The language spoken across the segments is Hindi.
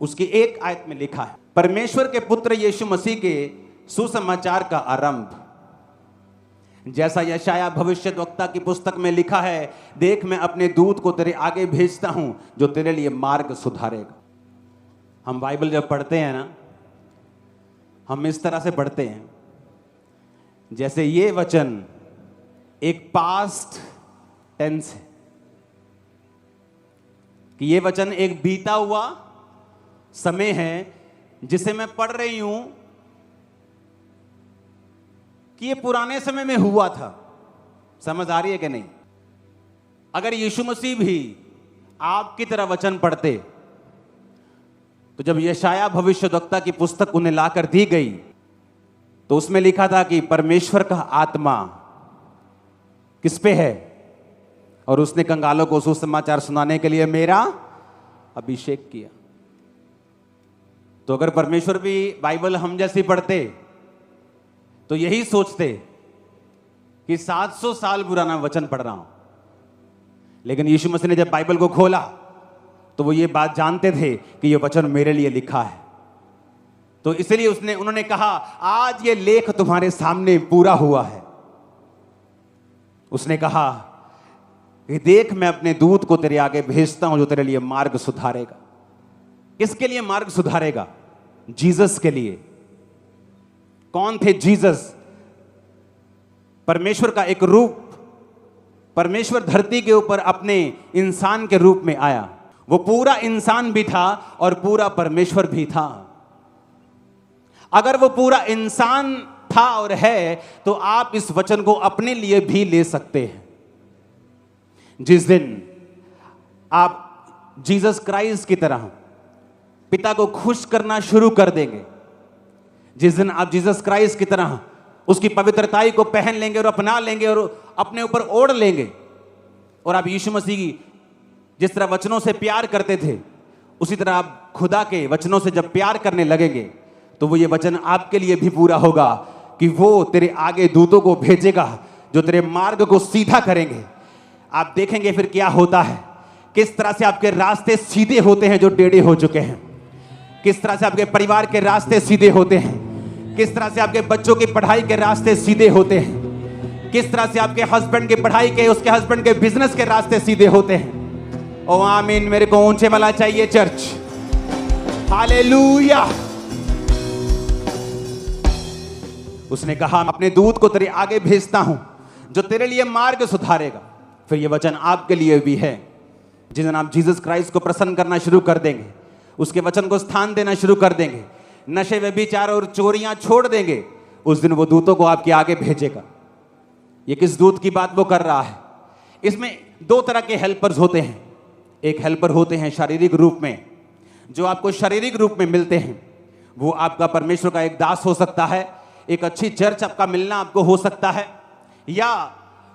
उसकी एक आयत में लिखा है, परमेश्वर के पुत्र यीशु मसीह के सुसमाचार का आरंभ। जैसा यशाया भविष्यद्वक्ता की पुस्तक में लिखा है, देख मैं अपने दूत को तेरे आगे भेजता हूं जो तेरे लिए मार्ग सुधारेगा। हम बाइबल जब पढ़ते हैं ना, हम इस तरह से पढ़ते हैं जैसे ये वचन एक पास्ट टेंस है, कि ये वचन एक बीता हुआ समय है जिसे मैं पढ़ रही हूं कि ये पुराने समय में हुआ था। समझ आ रही है कि नहीं? अगर यीशु मसीह भी आपकी तरह वचन पढ़ते तो जब यशाया भविष्यद्वक्ता की पुस्तक उन्हें लाकर दी गई तो उसमें लिखा था कि परमेश्वर का आत्मा किस पे है, और उसने कंगालों को सुसमाचार सुनाने के लिए मेरा अभिषेक किया। तो अगर परमेश्वर भी बाइबल हम जैसी पढ़ते तो यही सोचते कि 700 साल पुराना वचन पढ़ रहा हूं। लेकिन यीशु मसीह ने जब बाइबल को खोला तो वो ये बात जानते थे कि ये वचन मेरे लिए लिखा है। तो इसलिए उन्होंने कहा, आज ये लेख तुम्हारे सामने पूरा हुआ है। उसने कहा कि देख मैं अपने दूत को तेरे आगे भेजता हूं जो तेरे लिए मार्ग सुधारेगा। किसके लिए मार्ग सुधारेगा? जीसस के लिए। कौन थे जीसस? परमेश्वर का एक रूप। परमेश्वर धरती के ऊपर अपने इंसान के रूप में आया। वो पूरा इंसान भी था और पूरा परमेश्वर भी था। अगर वो पूरा इंसान था और है तो आप इस वचन को अपने लिए भी ले सकते हैं। जिस दिन आप जीसस क्राइस्ट की तरह पिता को खुश करना शुरू कर देंगे, जिस दिन आप जीसस क्राइस्ट की तरह उसकी पवित्रताई को पहन लेंगे और अपना लेंगे और अपने ऊपर ओढ़ लेंगे, और आप यीशु मसीह की जिस तरह वचनों से प्यार करते थे उसी तरह आप खुदा के वचनों से जब प्यार करने लगेंगे तो वो ये वचन आपके लिए भी पूरा होगा कि वो तेरे आगे दूतों को भेजेगा जो तेरे मार्ग को सीधा करेंगे। आप देखेंगे फिर क्या होता है, किस तरह से आपके रास्ते सीधे होते हैं जो टेढ़े हो चुके हैं, किस तरह से आपके परिवार के रास्ते सीधे होते हैं, किस तरह से आपके बच्चों की पढ़ाई के रास्ते सीधे होते हैं, किस तरह से आपके हस्बैंड की पढ़ाई के, उसके हस्बैंड के बिजनेस के रास्ते सीधे होते हैं। ओ आमीन। मेरे को ऊंचे वाला चाहिए चर्च। हालेलुया। उसने कहा, अपने दूत को तेरे आगे भेजता हूं जो तेरे लिए मार्ग सुधारेगा। फिर ये वचन आपके लिए भी है। जिस दिन आप जीसस क्राइस्ट को प्रसन्न करना शुरू कर देंगे, उसके वचन को स्थान देना शुरू कर देंगे, नशे व्यभिचार और चोरियां छोड़ देंगे, उस दिन वो दूतों को आपके आगे भेजेगा। ये किस दूत की बात वो कर रहा है? इसमें दो तरह के हेल्पर्स होते हैं। एक हेल्पर होते हैं शारीरिक रूप में, जो आपको शारीरिक रूप में मिलते हैं। वो आपका परमेश्वर का एक दास हो सकता है, एक अच्छी चर्च आपका मिलना आपको हो सकता है, या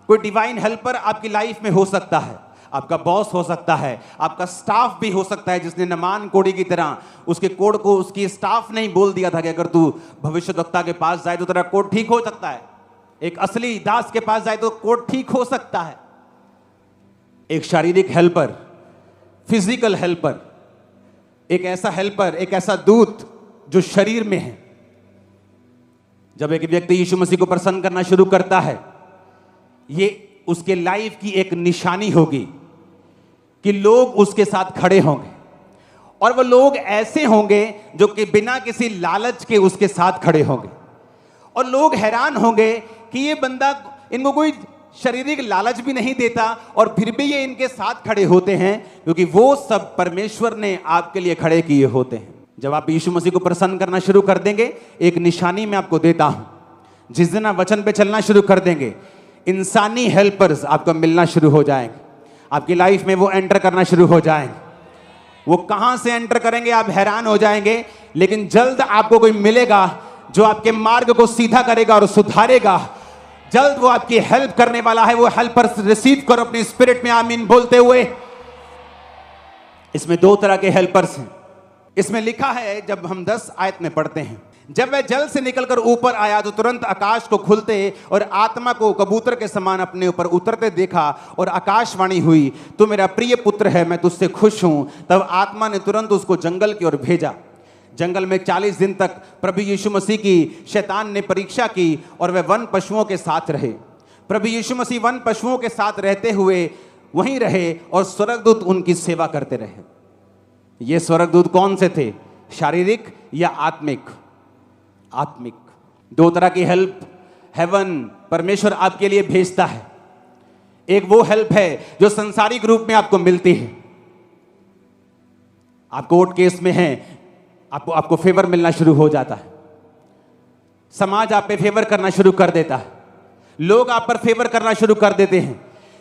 कोई डिवाइन हेल्पर आपकी लाइफ में हो सकता है। आपका बॉस हो सकता है, आपका स्टाफ भी हो सकता है, जिसने नमान कोड़ी की तरह उसके कोड को उसकी स्टाफ ने ही बोल दिया था कि अगर तू भविष्यद्वक्ता के पास जाए तो तेरा कोड ठीक हो सकता है। एक असली दास के पास जाए तो कोड ठीक हो सकता है। एक शारीरिक हेल्पर, फिजिकल हेल्पर, एक ऐसा हेल्पर, एक ऐसा दूत जो शरीर में है। जब एक व्यक्ति यीशु मसीह को प्रसन्न करना शुरू करता है, ये उसके लाइफ की एक निशानी होगी कि लोग उसके साथ खड़े होंगे, और वो लोग ऐसे होंगे जो कि बिना किसी लालच के उसके साथ खड़े होंगे, और लोग हैरान होंगे कि ये बंदा, इनको कोई शारीरिक लालच भी नहीं देता और फिर भी ये इनके साथ खड़े होते हैं, क्योंकि वो सब परमेश्वर ने आपके लिए खड़े किए होते हैं। जब आप यीशु मसीह को प्रसन्न करना शुरू कर देंगे, एक निशानी मैं आपको देता हूं। जिस दिन आप वचन पे चलना शुरू कर देंगे, इंसानी हेल्पर्स आपको मिलना शुरू हो जाएंगे, आपकी लाइफ में वो एंटर करना शुरू हो जाएंगे। वो कहां से एंटर करेंगे आप हैरान हो जाएंगे, लेकिन जल्द आपको कोई मिलेगा जो आपके मार्ग को सीधा करेगा और सुधारेगा। जल्द वो आपकी हेल्प करने वाला है। वो हेल्पर्स रिसीव करो अपनी स्पिरिट में आमीन बोलते हुए। इसमें दो तरह के हेल्पर्स हैं। इसमें लिखा है, जब हम 10 आयत में पढ़ते हैं, जब वह जल से निकलकर ऊपर आया तो तुरंत आकाश को खुलते और आत्मा को कबूतर के समान अपने ऊपर उतरते देखा, और आकाशवाणी हुई, तू मेरा प्रिय पुत्र है, मैं तुझसे खुश हूं। तब आत्मा ने तुरंत उसको जंगल की ओर भेजा। जंगल में 40 दिन तक प्रभु यीशु मसीह की शैतान ने परीक्षा की और वह वन पशुओं के साथ रहे। प्रभु यीशु मसीह वन पशुओं के साथ रहते हुए वहीं रहे और स्वर्गदूत उनकी सेवा करते रहे। ये स्वर्गदूत कौन से थे? शारीरिक या आत्मिक? आत्मिक। दो तरह की हेल्प हेवन परमेश्वर आपके लिए भेजता है। एक वो हेल्प है जो संसारिक रूप में आपको मिलती है। आप कोर्ट केस में हैं, आपको फेवर मिलना शुरू हो जाता है, समाज आप पे फेवर करना शुरू कर देता है, लोग आप पर फेवर करना शुरू कर देते हैं,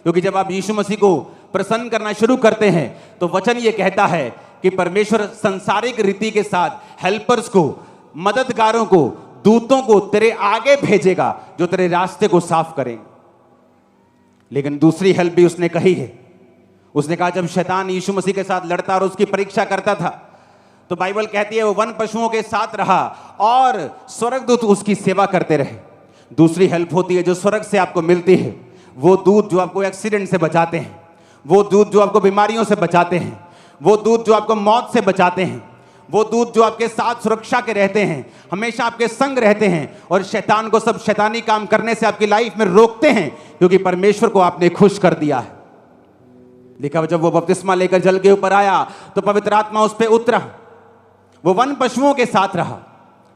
क्योंकि जब आप यीशु मसीह को प्रसन्न करना शुरू करते हैं तो वचन ये कहता है कि परमेश्वर संसारिक रीति के साथ हेल्पर्स को, मददगारों को, दूतों को तेरे आगे भेजेगा जो तेरे रास्ते को साफ करेंगे। लेकिन दूसरी हेल्प भी उसने कही है। उसने कहा जब शैतान यीशु मसीह के साथ लड़ता और उसकी परीक्षा करता था तो बाइबल कहती है वो वन पशुओं के साथ रहा और स्वर्गदूत उसकी सेवा करते रहे। दूसरी हेल्प होती है जो स्वर्ग से आपको मिलती है, वो दूत जो आपको एक्सीडेंट से बचाते हैं, वो दूत जो आपको बीमारियों से बचाते हैं, वो दूत जो आपको मौत से बचाते हैं, वो दूत जो आपके साथ सुरक्षा के रहते हैं, हमेशा आपके संग रहते हैं और शैतान को सब शैतानी काम करने से आपकी लाइफ में रोकते हैं, क्योंकि परमेश्वर को आपने खुश कर दिया है। लिखा जब वो बपतिस्मा लेकर जल के ऊपर आया तो पवित्र आत्मा उस पर उतरा। वो वन पशुओं के साथ रहा,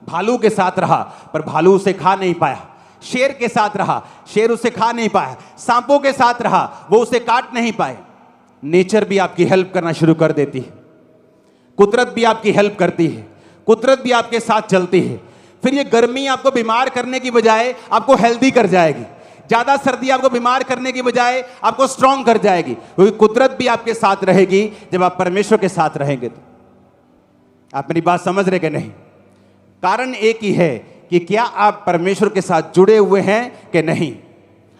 भालू के साथ रहा, पर भालू उसे खा नहीं पाया। शेर के साथ रहा, शेर उसे खा नहीं पाया। सांपों के साथ रहा, वो उसे काट नहीं पाए। नेचर भी आपकी हेल्प करना शुरू कर देती है, कुदरत भी आपकी हेल्प करती है, कुदरत भी आपके साथ चलती है। फिर ये गर्मी आपको बीमार करने की बजाय आपको हेल्दी कर जाएगी, ज्यादा सर्दी आपको बीमार करने की बजाय आपको स्ट्रांग कर जाएगी, क्योंकि कुदरत भी आपके साथ रहेगी जब आप परमेश्वर के साथ रहेंगे। तो आप मेरी बात समझ रहे कि नहीं? कारण एक ही है कि क्या आप परमेश्वर के साथ जुड़े हुए हैं कि नहीं।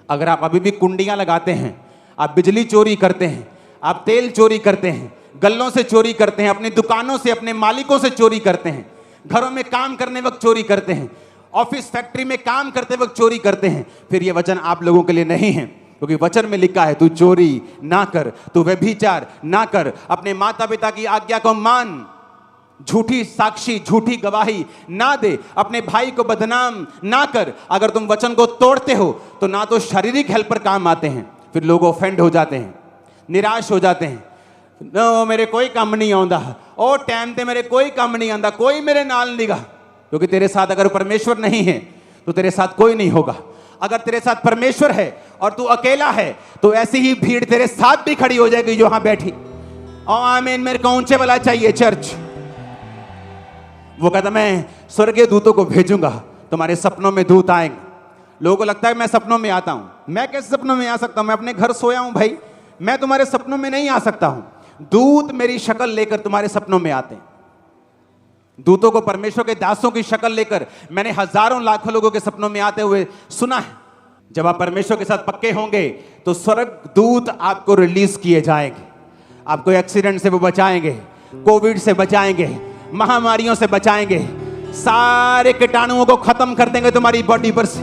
अगर आप अभी भी कुंडियां लगाते हैं, आप बिजली चोरी करते हैं, आप तेल चोरी करते हैं, गल्लों से चोरी करते हैं, अपनी दुकानों से, अपने मालिकों से चोरी करते हैं, घरों में काम करने वक्त चोरी करते हैं, ऑफिस फैक्ट्री में काम करते वक्त चोरी करते हैं, फिर यह वचन आप लोगों के लिए नहीं है। क्योंकि वचन में लिखा है तू चोरी ना कर, तू व्यभिचार ना कर, अपने माता पिता की आज्ञा को मान, झूठी साक्षी, झूठी गवाही ना दे, अपने भाई को बदनाम ना कर। अगर तुम वचन को तोड़ते हो तो ना तो शारीरिक हेल्पर काम आते हैं, फिर लोग ऑफेंड हो जाते हैं, निराश हो जाते हैं। नो मेरे कोई काम नहीं आंदा, ओ टाइम ते मेरे कोई काम नहीं आंदा, कोई मेरे नाल निगा। क्योंकि तेरे साथ अगर परमेश्वर नहीं है तो तेरे साथ कोई नहीं होगा। अगर तेरे साथ परमेश्वर है और तू अकेला है तो ऐसी ही भीड़ तेरे साथ भी खड़ी हो जाएगी जो यहां बैठी। ओ आमीन। मेरे को ऊंचे वाला चाहिए चर्च। वो कहता मैं स्वर्गीय दूतों को भेजूंगा, तुम्हारे सपनों में दूत आएंगे। लोगों को लगता है मैं सपनों में आता हूं। मैं कैसे सपनों में आ सकता हूं? मैं अपने घर सोया हूं भाई, मैं तुम्हारे सपनों में नहीं आ सकता हूं। दूत मेरी शक्ल लेकर तुम्हारे सपनों में आते हैं। दूतों को परमेश्वर के दासों की शक्ल लेकर मैंने हजारों लाखों लोगों के सपनों में आते हुए सुना है। जब आप परमेश्वर के साथ पक्के होंगे तो स्वर्ग दूत आपको रिलीज किए जाएंगे, आपको एक्सीडेंट से वो बचाएंगे, कोविड से बचाएंगे, महामारियों से बचाएंगे, सारे कीटाणुओं को खत्म कर देंगे, तुम्हारी बॉडी पर से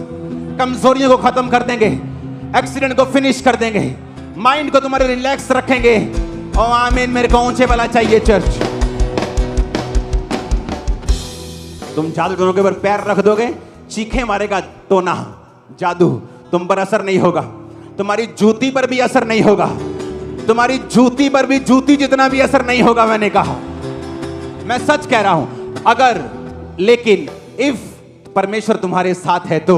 कमजोरियों को खत्म कर देंगे, एक्सीडेंट को फिनिश कर देंगे, माइंड को तुम्हारे रिलैक्स रखेंगे। ओ आमीन। मेरे को ऊंचे वाला चाहिए चर्च। तुम जादूगरों के ऊपर पैर रख दोगे, चीखे मारेगा तो ना, जादू तुम पर असर नहीं होगा, तुम्हारी जूती पर भी असर नहीं होगा, तुम्हारी जूती पर भी जूती जितना भी असर नहीं होगा। मैंने कहा, मैं सच कह रहा हूं। अगर लेकिन इफ परमेश्वर तुम्हारे साथ है तो,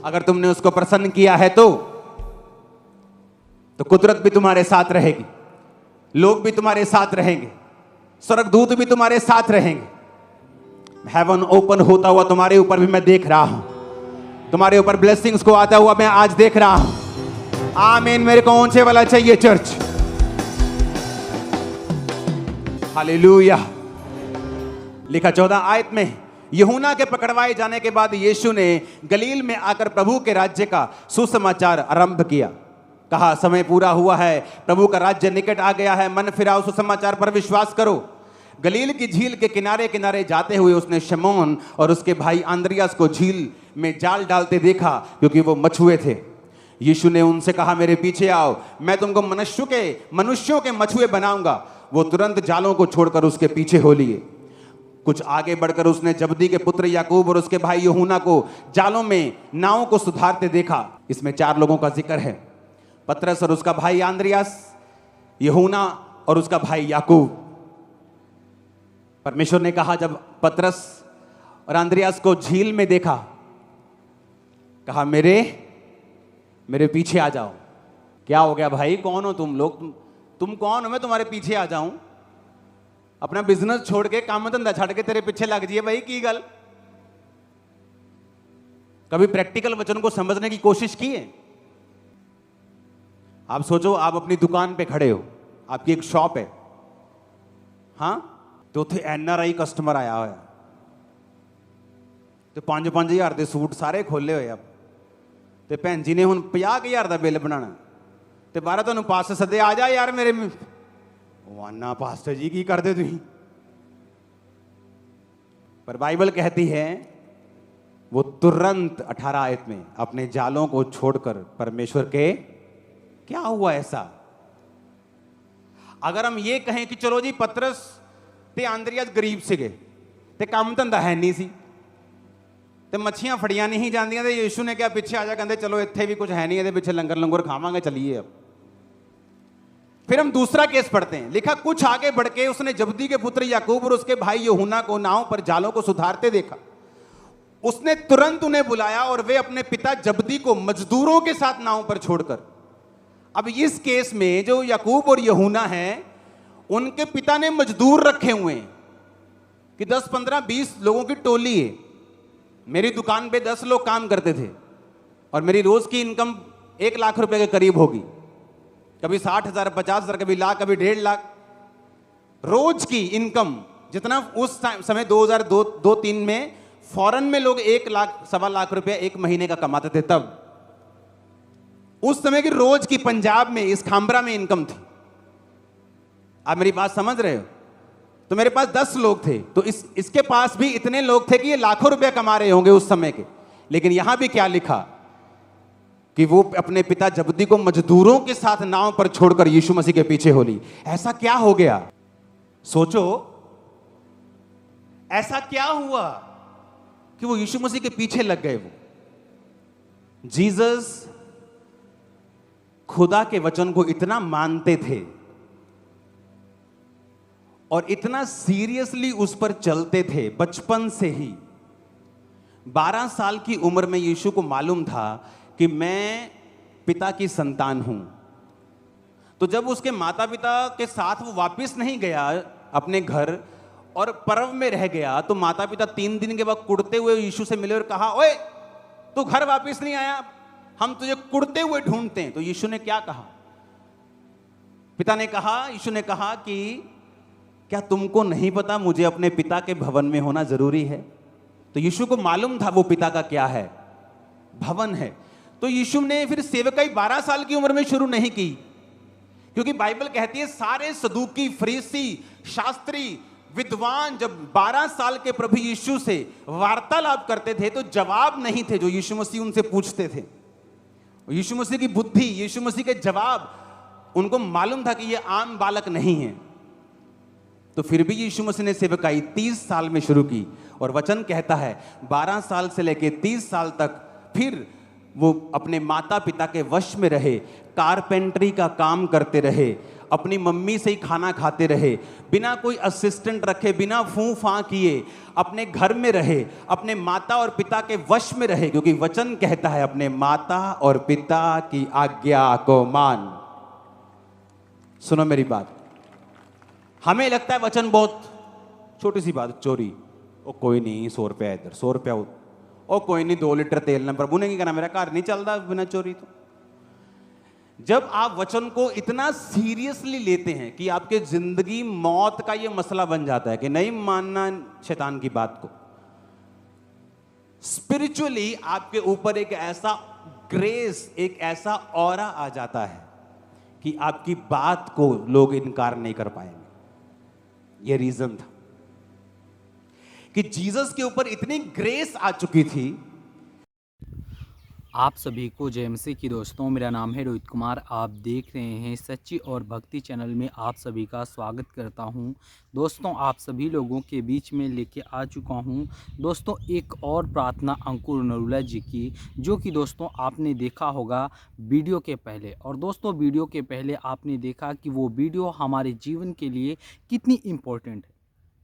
अगर तुमने उसको प्रसन्न किया है तो कुदरत भी तुम्हारे साथ रहेगी, लोग भी तुम्हारे साथ रहेंगे, स्वर्गदूत भी तुम्हारे साथ रहेंगे। हेवन ओपन होता हुआ तुम्हारे ऊपर भी मैं देख रहा हूं, तुम्हारे ऊपर ब्लेसिंग्स को आता हुआ मैं आज देख रहा हूं। आमीन। मेरे को ऊंचे वाला चाहिए चर्च। हालेलुया। लिखा 14 आयत में, यूहन्ना के पकड़वाए जाने के बाद यीशु ने गलील में आकर प्रभु के राज्य का सुसमाचार आरंभ किया। कहा समय पूरा हुआ है, प्रभु का राज्य निकट आ गया है, मन फिराओ, सुसमाचार पर विश्वास करो। गलील की झील के किनारे किनारे जाते हुए उसने शमौन और उसके भाई आंद्रियास को झील में जाल डालते देखा, क्योंकि वो मछुए थे। यीशु ने उनसे कहा, मेरे पीछे आओ, मैं तुमको मनुष्यों के मछुए बनाऊंगा। वो तुरंत जालों को छोड़कर उसके पीछे हो लिए। कुछ आगे बढ़कर उसने जबदी के पुत्र याकूब और उसके भाई यूहन्ना को जालों में नावों को सुधारते देखा। इसमें 4 लोगों का जिक्र है, पतरस और उसका भाई आंद्रियास, यूहन्ना और उसका भाई याकूब। परमेश्वर ने कहा, जब पतरस और आंद्रियास को झील में देखा, कहा, मेरे पीछे आ जाओ। क्या हो गया भाई, कौन हो तुम लोग? तुम कौन हो, मैं तुम्हारे पीछे आ जाऊं? अपना बिजनेस छोड़ के, काम धंधा छड़ के तेरे पीछे लग जाइए भाई, की गल? कभी प्रैक्टिकल वचन को समझने की कोशिश की है? आप सोचो, आप अपनी दुकान पे खड़े हो, आपकी एक शॉप है, हाँ, तो उथे NRI कस्टमर आया होया, तो 5-5 हज़ार के सूट सारे खोले हुए। अब तो भैन जी ने हुण 50,000 का बिल बनाना, तो बाहर तुहानूं पास सदे, आ जा यार मेरे। वाना पास्टर जी की करते तुसीं? पर बाइबल कहती है वो तुरंत 18 आयत में अपने जालों को छोड़कर परमेश्वर के, क्या हुआ ऐसा? अगर हम ये कहें कि चलो जी पतरस ते आंद्रियास गरीब सीगे ते काम धंधा है नहीं सी ते मच्छियां फड़ियां नहीं जांदियां, ते यीशु ने क्या पीछे आ जा, कहते चलो इत्थे भी कुछ है नहीं, ये पीछे लंगर लंगर खावांगे, चलिए। अब फिर हम दूसरा केस पढ़ते हैं। लिखा, कुछ आगे बढ़ के उसने जबदी के पुत्र याकूब और उसके भाई यूहन्ना को नाव पर जालों को सुधारते देखा। उसने तुरंत उन्हें बुलाया और वे अपने पिता जबदी को मजदूरों के साथ नाव पर छोड़कर। अब इस केस में जो याकूब और यूहन्ना हैं, उनके पिता ने मजदूर रखे हुए हैं कि 10, 15, 20 लोगों की टोली है। मेरी दुकान पे 10 लोग काम करते थे और मेरी रोज की इनकम 1 लाख रुपए के करीब होगी, कभी 60,000, 50,000, कभी लाख, कभी 1.5 लाख रोज की इनकम। जितना उस समय 2002-3 में फॉरेन में लोग 1 लाख, 1.25 लाख रुपया 1 महीने का कमाते थे, तब उस समय की रोज की पंजाब में, इस खामबरा में इनकम थी। आप मेरी बात समझ रहे हो? तो मेरे पास 10 लोग थे, तो इसके पास भी इतने लोग थे कि ये लाखों रुपए कमा रहे होंगे उस समय के। लेकिन यहां भी क्या लिखा कि वो अपने पिता जबदी को मजदूरों के साथ नाव पर छोड़कर यीशु मसीह के पीछे हो ली। ऐसा क्या हो गया? सोचो, ऐसा क्या हुआ कि वो यीशु मसीह के पीछे लग गए? वो जीसस खुदा के वचन को इतना मानते थे और इतना सीरियसली उस पर चलते थे बचपन से ही। 12 साल की उम्र में यीशु को मालूम था कि मैं पिता की संतान हूं। तो जब उसके माता पिता के साथ वो वापस नहीं गया अपने घर और पर्व में रह गया, तो माता पिता 3 दिन के बाद कुड़ते हुए यीशु से मिले और कहा, ओए तू घर वापस नहीं आया, हम तुझे कुड़ते हुए ढूंढते हैं। तो यीशु ने क्या कहा? यीशु ने कहा कि क्या तुमको नहीं पता मुझे अपने पिता के भवन में होना जरूरी है? तो यीशु को मालूम था वो पिता का क्या है, भवन है। तो यीशु ने फिर सेवकाई 12 साल की उम्र में शुरू नहीं की, क्योंकि बाइबल कहती है सारे सदूकी, फरीसी, शास्त्री, विद्वान जब 12 साल के प्रभु यीशु से वार्तालाप करते थे तो जवाब नहीं थे जो यीशु मसीह उनसे पूछते थे। यीशु मसीह की बुद्धि, यीशु मसीह के जवाब उनको मालूम था कि ये आम बालक नहीं है। तो फिर भी यीशु मसीह ने सेवकाई 30 साल में शुरू की, और वचन कहता है 12 साल से लेकर 30 साल तक फिर वो अपने माता पिता के वश में रहे, कारपेंटरी का काम करते रहे, अपनी मम्मी से ही खाना खाते रहे, बिना कोई असिस्टेंट रखे, बिना फूं फां किए अपने घर में रहे, अपने माता और पिता के वश में रहे, क्योंकि वचन कहता है अपने माता और पिता की आज्ञा को मान। सुनो मेरी बात, हमें लगता है वचन बहुत छोटी सी बात, चोरी, ओ कोई नहीं 100 रुपया इधर, 100 रुपया उधर, ओ कोई नहीं 2 लीटर तेल ना, प्रभु ने क्या कहना, मेरा घर नहीं चलता बिना चोरी। तो जब आप वचन को इतना सीरियसली लेते हैं कि आपके जिंदगी मौत का यह मसला बन जाता है कि नहीं मानना शैतान की बात को, स्पिरिचुअली आपके ऊपर एक ऐसा ग्रेस, एक ऐसा ऑरा आ जाता है कि आपकी बात को लोग इनकार नहीं कर पाएंगे। ये रीजन था कि जीसस के ऊपर इतनी ग्रेस आ चुकी थी। आप सभी को जय मसीह की दोस्तों, मेरा नाम है रोहित कुमार। आप देख रहे हैं सच्ची और भक्ति चैनल में आप सभी का स्वागत करता हूं। दोस्तों, आप सभी लोगों के बीच में लेके आ चुका हूं दोस्तों एक और प्रार्थना अंकुर नरूला जी की, जो कि दोस्तों आपने देखा होगा वीडियो के पहले। और दोस्तों वीडियो के पहले आपने देखा कि वो वीडियो हमारे जीवन के लिए कितनी इम्पोर्टेंट है,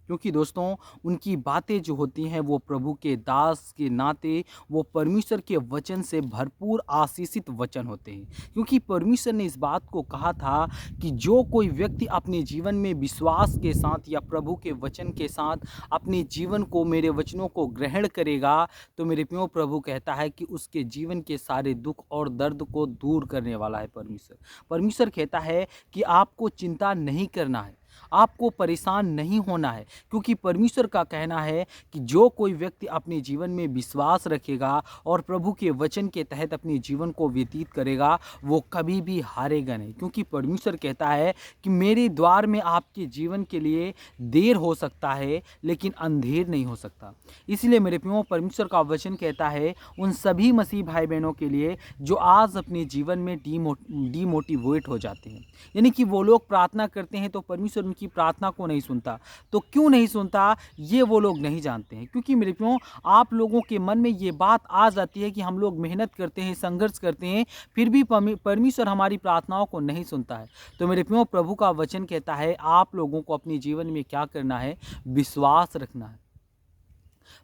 क्योंकि दोस्तों उनकी बातें जो होती हैं वो प्रभु के दास के नाते वो परमेश्वर के वचन से भरपूर आशीषित वचन होते हैं। क्योंकि परमेश्वर ने इस बात को कहा था कि जो कोई व्यक्ति अपने जीवन में विश्वास के साथ या प्रभु के वचन के साथ अपने जीवन को, मेरे वचनों को ग्रहण करेगा, तो मेरे प्रियो प्रभु कहता है कि उसके जीवन के सारे दुख और दर्द को दूर करने वाला है परमेश्वर। परमेश्वर कहता है कि आपको चिंता नहीं करना है, आपको परेशान नहीं होना है, क्योंकि परमेश्वर का कहना है कि जो कोई व्यक्ति अपने जीवन में विश्वास रखेगा और प्रभु के वचन के तहत अपने जीवन को व्यतीत करेगा, वो कभी भी हारेगा नहीं। क्योंकि परमेश्वर कहता है कि मेरे द्वार में आपके जीवन के लिए देर हो सकता है लेकिन अंधेर नहीं हो सकता। इसलिए मेरे प्रियो परमेश्वर का वचन कहता है उन सभी मसीह भाई बहनों के लिए जो आज अपने जीवन में डीमोटिवेट हो जाते हैं, यानी कि वो लोग प्रार्थना करते हैं तो परमेश्वर उनकी प्रार्थना को नहीं सुनता। तो क्यों नहीं सुनता, ये वो लोग नहीं जानते हैं। क्योंकि मेरे प्रियो आप लोगों के मन में ये बात आ जाती है कि हम लोग मेहनत करते हैं, संघर्ष करते हैं, फिर भी परमेश्वर हमारी प्रार्थनाओं को नहीं सुनता है। तो मेरे प्रियो प्रभु का वचन कहता है आप लोगों को अपने जीवन में क्या करना है, विश्वास रखना है।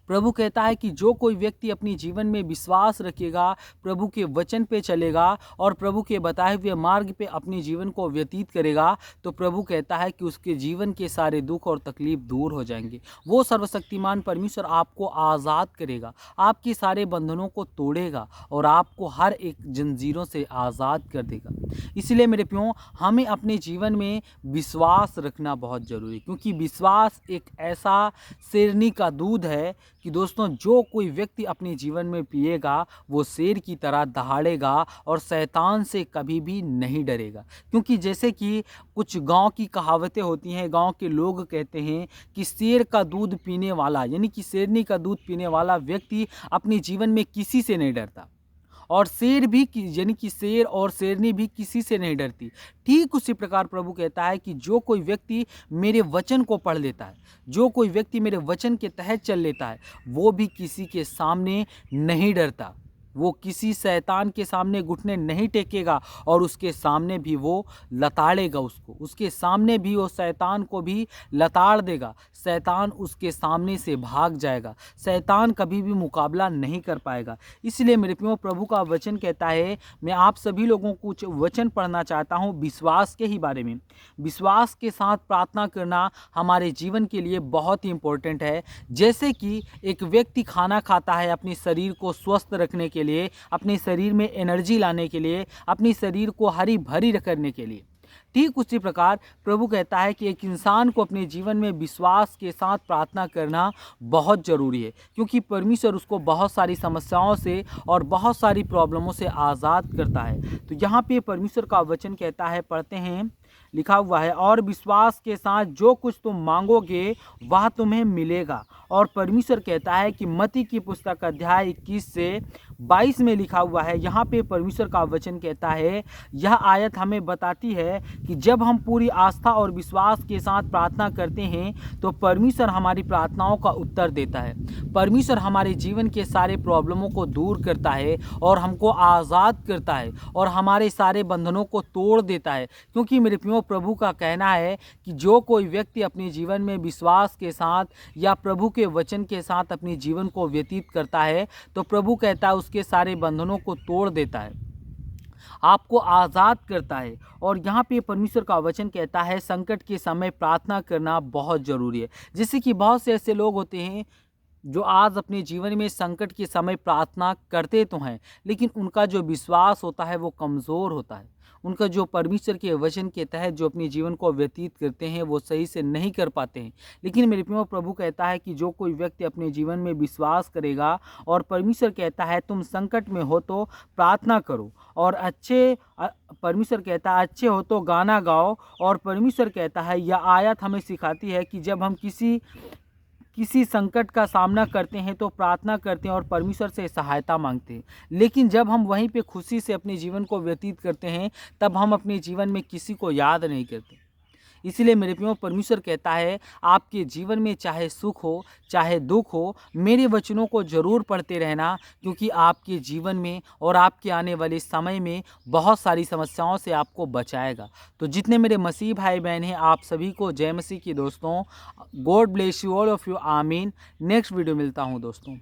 प्रभु कहता है कि जो कोई व्यक्ति अपने जीवन में विश्वास रखेगा, प्रभु के वचन पे चलेगा और प्रभु के बताए हुए मार्ग पे अपने जीवन को व्यतीत करेगा, तो प्रभु कहता है कि उसके जीवन के सारे दुख और तकलीफ दूर हो जाएंगे। वो सर्वशक्तिमान परमेश्वर आपको आज़ाद करेगा, आपके सारे बंधनों को तोड़ेगा और आपको हर एक जंजीरों से आज़ाद कर देगा। इसलिए मेरे प्रियो हमें अपने जीवन में विश्वास रखना बहुत ज़रूरी है, क्योंकि विश्वास एक ऐसा शेरनी का दूध है कि दोस्तों जो कोई व्यक्ति अपने जीवन में पिएगा वो शेर की तरह दहाड़ेगा और शैतान से कभी भी नहीं डरेगा। क्योंकि जैसे कि कुछ गांव की कहावतें होती हैं, गांव के लोग कहते हैं कि शेर का दूध पीने वाला, यानी कि शेरनी का दूध पीने वाला व्यक्ति अपने जीवन में किसी से नहीं डरता, और शेर भी यानी कि शेर और शेरनी भी किसी से नहीं डरती। ठीक उसी प्रकार प्रभु कहता है कि जो कोई व्यक्ति मेरे वचन को पढ़ लेता है, जो कोई व्यक्ति मेरे वचन के तहत चल लेता है, वो भी किसी के सामने नहीं डरता, वो किसी शैतान के सामने घुटने नहीं टेकेगा और उसके सामने भी वो लताड़ेगा उसको, उसके सामने भी वो शैतान को भी लताड़ देगा। शैतान उसके सामने से भाग जाएगा, शैतान कभी भी मुकाबला नहीं कर पाएगा। इसलिए मेरे प्रियो प्रभु का वचन कहता है, मैं आप सभी लोगों को कुछ वचन पढ़ना चाहता हूँ विश्वास के ही बारे में। विश्वास के साथ प्रार्थना करना हमारे जीवन के लिए बहुत ही इम्पोर्टेंट है। जैसे कि एक व्यक्ति खाना खाता है अपने शरीर को स्वस्थ रखने के लिए, अपने शरीर में एनर्जी लाने के लिए, अपने शरीर को हरी भरी करने के लिए, ठीक उसी प्रकार प्रभु कहता है कि एक इंसान को अपने जीवन में विश्वास के साथ प्रार्थना करना बहुत ज़रूरी है, क्योंकि परमेश्वर उसको बहुत सारी समस्याओं से और बहुत सारी प्रॉब्लमों से आज़ाद करता है। तो यहाँ पे परमेश्वर का वचन कहता है, पढ़ते हैं, लिखा हुआ है, और विश्वास के साथ जो कुछ तुम मांगोगे वह तुम्हें मिलेगा। और परमेश्वर कहता है कि मत्ती की पुस्तक अध्याय 21 से 22 में लिखा हुआ है, यहाँ पे परमेश्वर का वचन कहता है, यह आयत हमें बताती है कि जब हम पूरी आस्था और विश्वास के साथ प्रार्थना करते हैं तो परमेश्वर हमारी प्रार्थनाओं का उत्तर देता है। परमेश्वर हमारे जीवन के सारे प्रॉब्लमों को दूर करता है और हमको आज़ाद करता है और हमारे सारे बंधनों को तोड़ देता है। क्योंकि मेरे प्रियो प्रभु का कहना है कि जो कोई व्यक्ति अपने जीवन में विश्वास के साथ या प्रभु के वचन के साथ अपने जीवन को व्यतीत करता है, तो प्रभु कहता है उसके सारे बंधनों को तोड़ देता है, आपको आज़ाद करता है। और यहाँ पे परमेश्वर का वचन कहता है संकट के समय प्रार्थना करना बहुत ज़रूरी है। जैसे कि बहुत से ऐसे लोग होते हैं जो आज अपने जीवन में संकट के समय प्रार्थना करते तो हैं, लेकिन उनका जो विश्वास होता है वो कमज़ोर होता है, उनका जो परमेश्वर के वचन के तहत जो अपने जीवन को व्यतीत करते हैं वो सही से नहीं कर पाते हैं। लेकिन मेरे प्रियो, प्रभु कहता है कि जो कोई व्यक्ति अपने जीवन में विश्वास करेगा, और परमेश्वर कहता है तुम संकट में हो तो प्रार्थना करो, और परमेश्वर कहता है अच्छे हो तो गाना गाओ, और परमेश्वर कहता है, यह आयत हमें सिखाती है कि जब हम किसी संकट का सामना करते हैं तो प्रार्थना करते हैं और परमेश्वर से सहायता मांगते हैं। लेकिन जब हम वहीं पे खुशी से अपने जीवन को व्यतीत करते हैं, तब हम अपने जीवन में किसी को याद नहीं करते। इसलिए मेरे प्रियो, परमेश्वर कहता है आपके जीवन में चाहे सुख हो चाहे दुख हो, मेरे वचनों को ज़रूर पढ़ते रहना, क्योंकि आपके जीवन में और आपके आने वाले समय में बहुत सारी समस्याओं से आपको बचाएगा। तो जितने मेरे मसीह भाई बहन हैं, आप सभी को जय मसीह की दोस्तों। God bless you all of you. आमीन। नेक्स्ट वीडियो मिलता हूँ दोस्तों।